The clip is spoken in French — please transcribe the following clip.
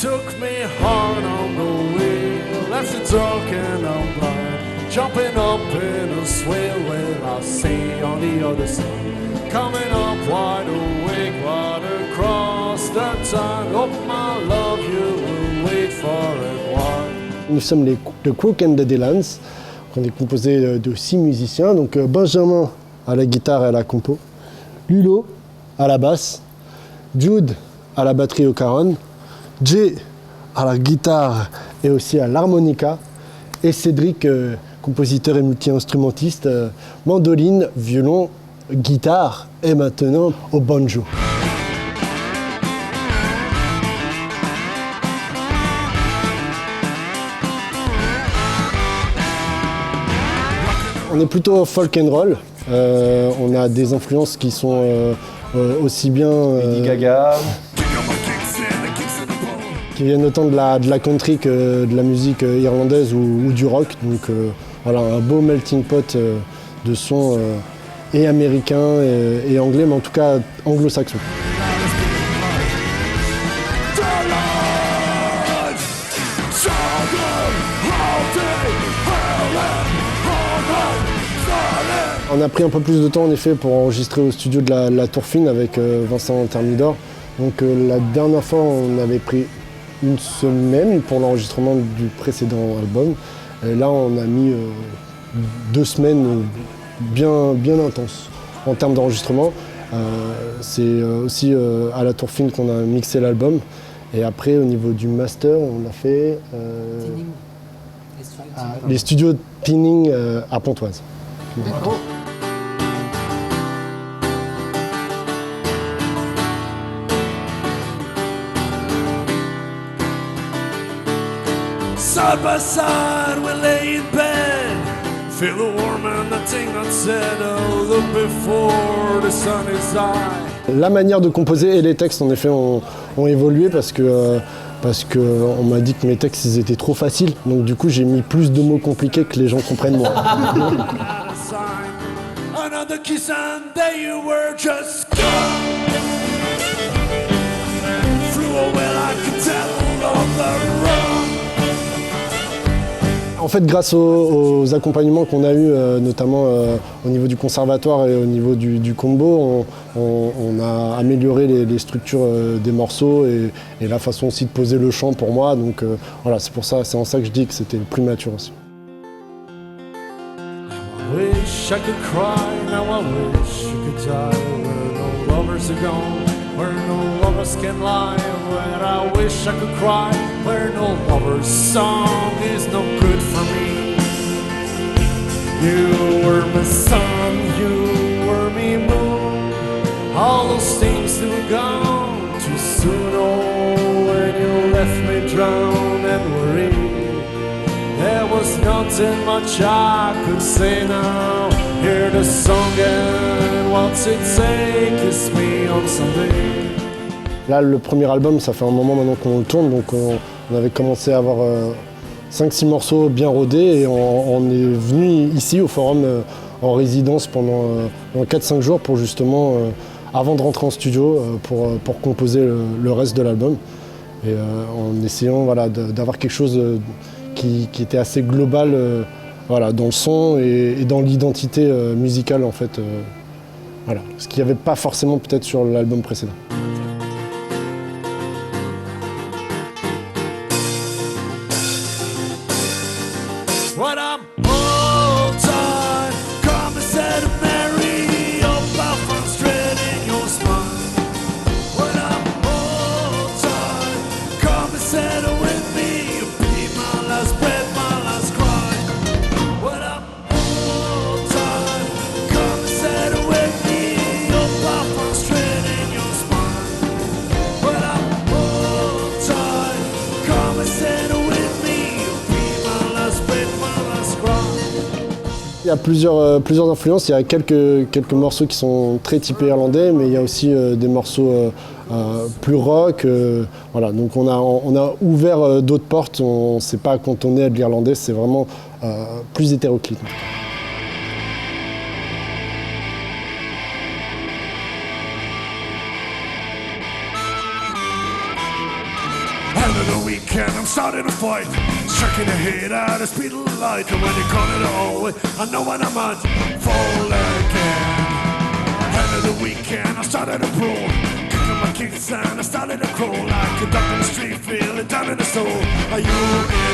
took me hard on the wheel, left it talking out loud, jumping up in a swale when I see on the other side, coming up wide awake, right across the time. Oh my love, you will wait for it. Why? Nous sommes le Crook and the Dylans. On est composé de 6 musiciens, donc Benjamin à la guitare et à la compo, Lulo à la basse, Jude à la batterie au caron, Jay à la guitare et aussi à l'harmonica, et Cédric, compositeur et multi-instrumentiste, mandoline, violon, guitare et maintenant au banjo. On est plutôt folk and roll. On a des influences qui sont aussi bien Lady Gaga, qui viennent autant de la country que de la musique irlandaise ou du rock. Donc voilà, un beau melting pot de sons et américains et anglais, mais en tout cas anglo-saxons. On a pris un peu plus de temps en effet pour enregistrer au studio de la Tour Fine avec Vincent Thermidor. Donc la dernière fois on avait pris une semaine pour l'enregistrement du précédent album. Et là on a mis 2 semaines bien intenses en termes d'enregistrement. C'est aussi à la Tour Fine qu'on a mixé l'album. Et après au niveau du master on a fait les studios Tinning à Pontoise. D'accord. Side by side we lay in bed, feel the warmth and the thing that said, oh, look before the sun is high. La manière de composer et les textes en effet ont évolué parce que on m'a dit que mes textes ils étaient trop faciles, donc du coup j'ai mis plus de mots compliqués que les gens comprennent moi. Another kiss and there you were just gone. Flew away like a devil on the run. En fait, grâce aux accompagnements qu'on a eus, notamment au niveau du conservatoire et au niveau du combo, on a amélioré les structures des morceaux et la façon aussi de poser le chant pour moi. Donc voilà, c'est en ça que je dis que c'était le plus mature aussi. I wish I could cry, now I wish you could die. Where no lovers are gone, where no lovers can lie. Where I wish I could cry, where no lover's song is no good for me. You were my sun, you were me moon. All those things that were gone too soon. Oh, when you left me drowned and worried, there was nothing much I could say now. Hear the song and what's it say? Kiss me on Sunday. Là, le premier album, ça fait un moment maintenant qu'on le tourne, donc on avait commencé à avoir 5-6 morceaux bien rodés et on est venu ici au Forum en résidence pendant 4-5 jours pour justement, avant de rentrer en studio, pour composer le reste de l'album. Et en essayant voilà, d'avoir quelque chose qui était assez global voilà, dans le son et dans l'identité musicale en fait. Voilà. Ce qu'il n'y avait pas forcément peut-être sur l'album précédent. When I'm all time, come and set a merry about frustrating your smile. When I'm all time, come and settle with me, be my last breath, my last cry. When I'm all time, come and settle with me about frustrating your smile. When I'm all time, come and settle with me, be my last breath, my last cry. Il y a plusieurs influences, il y a quelques morceaux qui sont très typés irlandais, mais il y a aussi des morceaux plus rock. Voilà. Donc on a ouvert d'autres portes, on ne s'est pas cantonné à de l'irlandais, c'est vraiment plus hétéroclite. And One of the weekend, I'm starting to fight, striking the head at the speed of the light. And when they call it a hallway, I know when I'm at fall again. End of the weekend, I started to brawl, kicking my kicks and I started to crawl like a duck in the street, feeling down in the soul. Are you in?